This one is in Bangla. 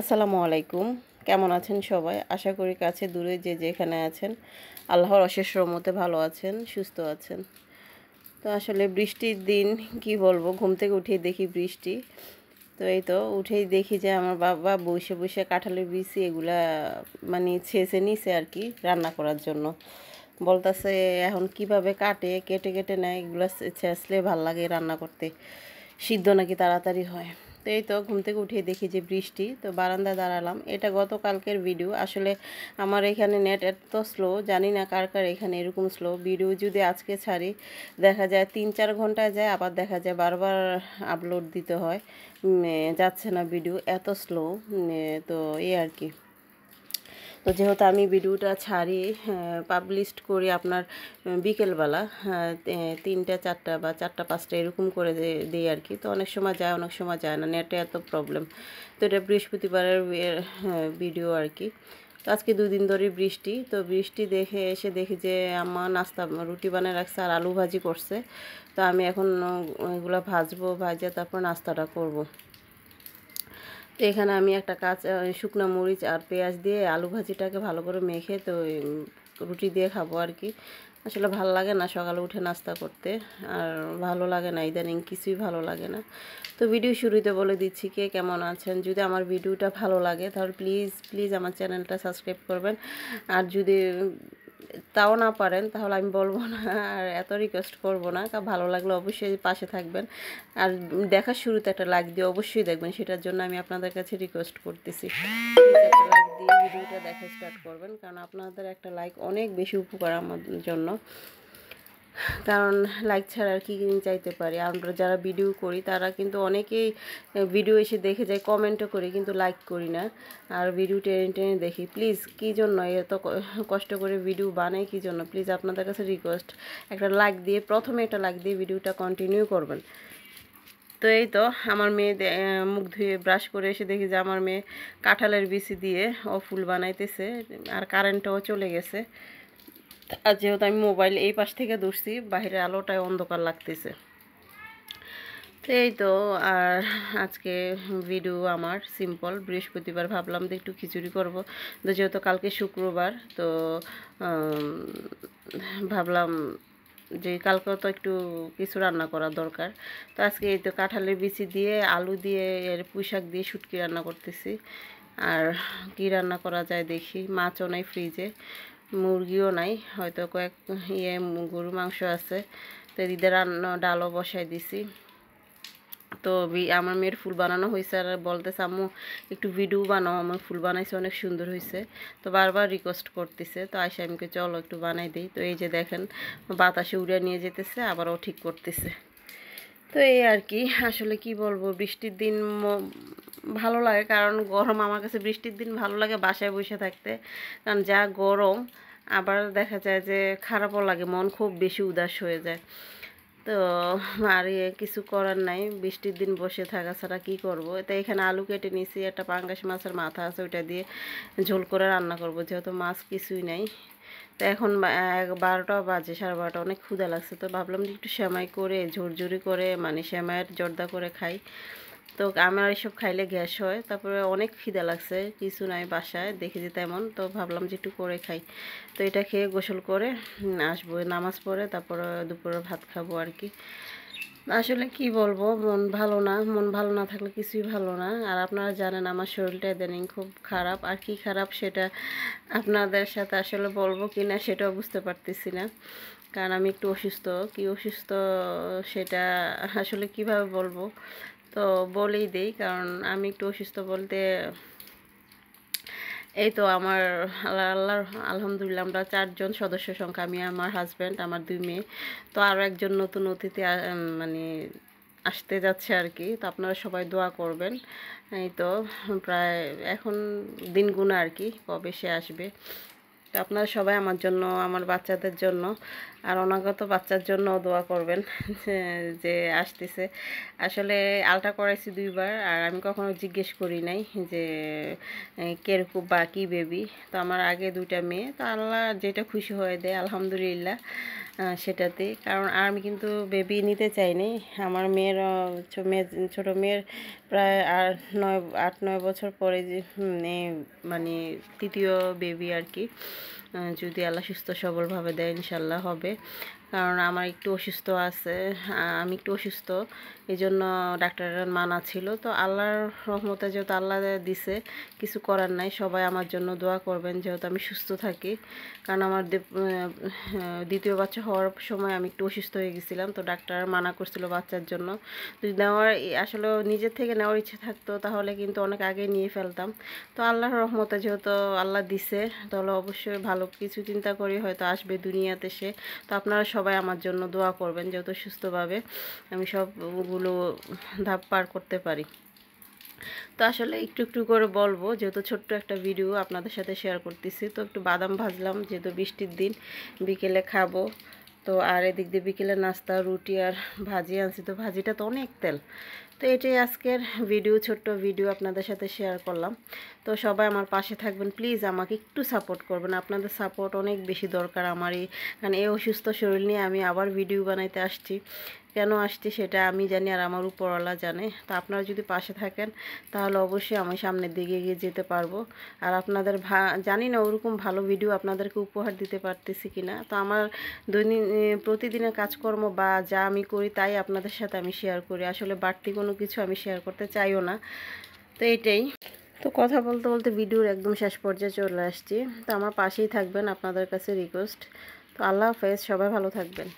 আসসালামু আলাইকুম। কেমন আছেন সবাই? আশা করি কাছে দূরে যে যেখানে আছেন আল্লাহর অশেষ রহমতে ভালো আছেন, সুস্থ আছেন। তো আসলে বৃষ্টির দিন কি বলবো, ঘুম থেকে উঠেই দেখি বৃষ্টি। তো এই তো উঠেই দেখি যে আমার বাবা বসে বসে কাঁঠালের বিচি এগুলা মানে ছেঁচে নিছে আর কি রান্না করার জন্য। বলতাছে এখন কিভাবে কেটে কেটে নেয়, এগুলো ছেঁচলে ভাল লাগে রান্না করতে, সিদ্ধ নাকি তাড়াতাড়ি হয়। তো এই তো ঘুম থেকে উঠে দেখি যে বৃষ্টি, তো বারান্দায় দাঁড়ালাম। এটা গতকালকের ভিডিও। আসলে আমার এখানে নেট এত স্লো, জানি না কার কার এখানে এরকম স্লো। ভিডিও যদি আজকে ছাড়ি দেখা যায় 3-4 ঘন্টায় যায়, আবার দেখা যায় বারবার আপলোড দিতে হয়, যাচ্ছে না, ভিডিও এত স্লো। তো এই আর কি। তো যেহেতু আমি ভিডিওটা ছাড়ি, পাবলিশ করি আপনার বিকেলবেলা, 3টা 4টা বা 4টা 5টা এরকম করে দিই আর কি। তো অনেক সময় যায়, অনেক সময় যায় না, নেটে এত প্রবলেম। তো এটা বৃহস্পতিবারের ভিডিও আর কি। তো আজকে 2 দিন ধরে বৃষ্টি। তো বৃষ্টি দেখে এসে দেখি যে আমার নাস্তা রুটি বানিয়ে রাখছে আর আলু ভাজি করছে। তো আমি এখন এগুলো ভাজবো, ভাজে তারপর নাস্তাটা করব। তো এখানে আমি একটা শুকনো মরিচ আর পেঁয়াজ দিয়ে আলু ভাজিটাকে ভালো করে মেখে তো রুটি দিয়ে খাবো আর কি। আসলে ভালো লাগে না সকালে উঠে নাস্তা করতে, আর ভালো লাগে না, ইদানিং কিছুই ভালো লাগে না। তো ভিডিও শুরুতে বলে দিচ্ছি কে কেমন আছেন। যদি আমার ভিডিওটা ভালো লাগে তাহলে প্লিজ প্লিজ আমার চ্যানেলটা সাবস্ক্রাইব করবেন। আর যদি তাও না পারেন তাহলে আমি বলবো না, আর এত রিকোয়েস্ট করবো না। ভালো লাগলে অবশ্যই পাশে থাকবেন, আর দেখার শুরুতে একটা লাইক দিয়ে অবশ্যই দেখবেন, সেটার জন্য আমি আপনাদের কাছে রিকোয়েস্ট করতেছি। প্লিজ একটা লাইক দিয়ে ভিডিওটা দেখা স্টার্ট করবেন, কারণ আপনাদের একটা লাইক অনেক বেশি উপকার আমার জন্য। কারণ লাইক ছাড়া আর কি চাইতে পারি। আমরা যারা ভিডিও করি তারা কিন্তু অনেকেই ভিডিও এসে দেখে যায়, কমেন্টও করি, কিন্তু লাইক করি না, আর ভিডিও টেনে টেনে দেখি। প্লিজ কী জন্য এত কষ্ট করে ভিডিও বানাই, কী জন্য? প্লিজ আপনাদের কাছে রিকোয়েস্ট, একটা লাইক দিয়ে, প্রথমে একটা লাইক দিয়ে ভিডিওটা কন্টিনিউ করবেন। তো এই তো আমার মেয়ে মুখ ধুয়ে ব্রাশ করে এসে দেখি যে আমার মেয়ে কাঁঠালের বিচি দিয়ে ও ফুল বানাইতেছে, আর কারেন্টটাও চলে গেছে। আর যেহেতু আমি মোবাইল এই পাশ থেকে ধরছি, বাইরের আলোটায় অন্ধকার লাগতেছে। তো এই তো। আর আজকে ভিডিও আমার সিম্পল, বৃহস্পতিবার ভাবলাম যে একটু খিচুড়ি করব। তো যেহেতু কালকে শুক্রবার, তো ভাবলাম যে কালকে তো একটু কিছু রান্না করা দরকার। তো আজকে এই তো কাঁঠালের বিচি দিয়ে আলু দিয়ে পুঁই শাক দিয়ে শুটকি রান্না করতেছি। আর কি রান্না করা যায় দেখি, মাছও নাই ফ্রিজে, মুরগিও নাই, হয়তো কয়েক গরু মাংস আছে। তো এদিকে ডালও বসাই দিছি। তো আমার মেয়ের ফুল বানানো হয়েছে, আর বলতেছে আম্মু একটু ভিডিও বানাও, আমার ফুল বানাইছে অনেক সুন্দর হয়েছে। তো বারবার রিকোয়েস্ট করতেছে। তো আয়সা আমাকে চলো একটু বানাই দিই। তো এই যে দেখেন বাতাসে উড়ে নিয়ে যেতেছে, আবারও ঠিক করতেছে। তো এই আর কি। আসলে কি বলবো, বৃষ্টির দিন ভালো লাগে, কারণ গরম, আমার কাছে বৃষ্টির দিন ভালো লাগে বাসায় বসে থাকতে, কারণ যা গরম। আবার দেখা যায় যে খারাপও লাগে, মন খুব বেশি উদাস হয়ে যায়। তো আর কিছু করার নাই, বৃষ্টির দিন বসে থাকা ছাড়া কী করবো। তো এখানে আলু কেটে নিয়েছি, একটা পাঙ্গাস মাছের মাথা আছে, ওইটা দিয়ে ঝোল করে রান্না করব, যেহেতু মাছ কিছুই নাই। তো এখন 12টা বাজে, 12:30, অনেক ক্ষুধা লাগছে। তো ভাবলাম যে একটু সেমাই করে ঝুরঝুরি করে, মানে সেমাইয়ের জর্দা করে খাই। তো আমার এসব খাইলে গ্যাস হয়, তারপরে অনেক খিদা লাগছে, কিছু নাই বাসায় দেখি যে তেমন। তো ভাবলাম যে একটু করে খাই। তো এটা খেয়ে গোসল করে আসবো, নামাজ পড়ে তারপরে দুপুরে ভাত খাবো আর কি। আসলে কি বলবো, মন ভালো না, মন ভালো না থাকলে কিছুই ভালো না। আর আপনারা জানেন আমার শরীরটা ইদানিং খুব খারাপ, আর কি খারাপ সেটা আপনাদের সাথে আসলে বলবো কি না সেটাও বুঝতে পারতেছি না, কারণ আমি একটু অসুস্থ। কি অসুস্থ সেটা আসলে কিভাবে বলবো, তো বলেই দেই। কারণ আমি একটু অসুস্থ বলতে, এই তো আমার আল্লাহর আলহামদুলিল্লাহ আমরা 4জন সদস্য সংখ্যা, আমি, আমার হাজব্যান্ড, আমার 2 মেয়ে। তো আরও একজন নতুন অতিথি মানে আসতে যাচ্ছে আর কি। তো আপনারা সবাই দোয়া করবেন। এই তো প্রায় এখন দিন গুনা আর কি, কবে সে আসবে। তো আপনারা সবাই আমার জন্য, আমার বাচ্চাদের জন্য, আর অনাগত বাচ্চার জন্য দোয়া করবেন যে আসতেছে। আসলে আলট্রা করাইছি 2বার, আর আমি কখনো জিজ্ঞেস করি নাই যে কিরকম বা কী বেবি। তো আমার আগে 2টা মেয়ে, তো আল্লাহ যেটা খুশি হয়ে দেয় আলহামদুলিল্লাহ। সেটাতে। কারণ আর আমি কিন্তু বেবি নিতে চাইনি। আমার মেয়ের ছোটো মেয়ের প্রায় 8-9 বছর পরে যে মানে তৃতীয় বেবি আর কি, যদি আল্লাহ সুস্থ সবলভাবে দেয় ইনশাল্লাহ হবে। কারণ আমার একটু অসুস্থ আছে, আমি একটু অসুস্থ, এই জন্য ডাক্তারের মানা ছিল। তো আল্লাহর রহমতে যেহেতু আল্লাহ দিছে, কিছু করার নাই। সবাই আমার জন্য দোয়া করবেন যেহেতু আমি সুস্থ থাকি। কারণ আমার দ্বিতীয় বাচ্চা হওয়ার সময় আমি একটু অসুস্থ হয়ে গেছিলাম, তো ডাক্তার মানা করছিল বাচ্চার জন্য। যদি নেওয়ার আসলে নিজের থেকে নেওয়ার ইচ্ছে থাকতো তাহলে কিন্তু অনেক আগে নিয়ে ফেলতাম। তো আল্লাহর রহমতে যেহেতু আল্লাহ দিছে, তাহলে অবশ্যই ভালো কিছু চিন্তা করি হয়তো আসবে দুনিয়াতে সে। তো আপনারা সবাই আমার জন্য দোয়া করবেন যেহেতু সুস্থভাবে আমি সবগুলো ধাপ পার করতে পারি। তো আসলে একটু একটু করে বলবো, যেহেতু ছোট্ট একটা ভিডিও আপনাদের সাথে শেয়ার করতেছি। তো একটু বাদাম ভাজলাম, যেহেতু বৃষ্টির দিন বিকেলে খাবো। তো আর এদিক দিয়ে বিকেলে নাস্তা রুটি আর ভাজি আনছি, তো ভাজিটা তো অনেক তেল। তো এটাই আজকের ভিডিও, ছোট্ট ভিডিও আপনাদের সাথে শেয়ার করলাম। তো সবাই আমার পাশে থাকবেন প্লিজ, আমাকে একটু সাপোর্ট করবেন, আপনাদের সাপোর্ট অনেক বেশি দরকার আমারই। কারণ এই অসুস্থ শরীর নিয়ে আমি আবার ভিডিও বানাইতে আসছি। কেন আসছি সেটা আমি জানি আর আমার উপরওয়ালা জানে। তো আপনারা যদি পাশে থাকেন তাহলে অবশ্যই আমি সামনের দিকে এগিয়ে যেতে পারবো। আর আপনাদের জানি না ওরকম ভালো ভিডিও আপনাদেরকে উপহার দিতে পারতেছি কিনা। তো আমার প্রতিদিনের কাজকর্ম বা যা আমি করি তাই আপনাদের সাথে আমি শেয়ার করি, আসলে বাড়তি কোনো কিছু আমি শেয়ার করতে চাইও না। তো এইটাই। তো কথা বলতে বলতে ভিডিওর একদম শেষ পর্যায়ে চলে আসছি। তো আমার পাশেই থাকবেন, আপনাদের কাছে রিকোয়েস্ট। তো আল্লাহ হাফেজ, সবাই ভালো থাকবেন।